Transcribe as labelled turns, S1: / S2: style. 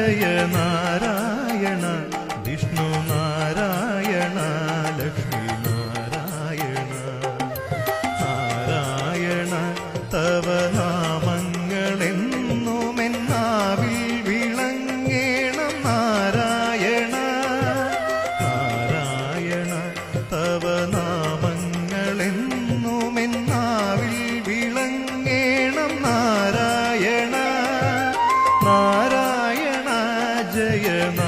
S1: Jaya Narayana Vishnu Narayana Lakshmi Narayana Narayana തവ നാമങ്ങളെന്നുമെന്നാവിൽ വിളങ്ങേണം Narayana Narayana തവ നാമങ്ങളെന്നുമെന്നാവിൽ വിളങ്ങേണം Narayana Narayana Jaya Narayana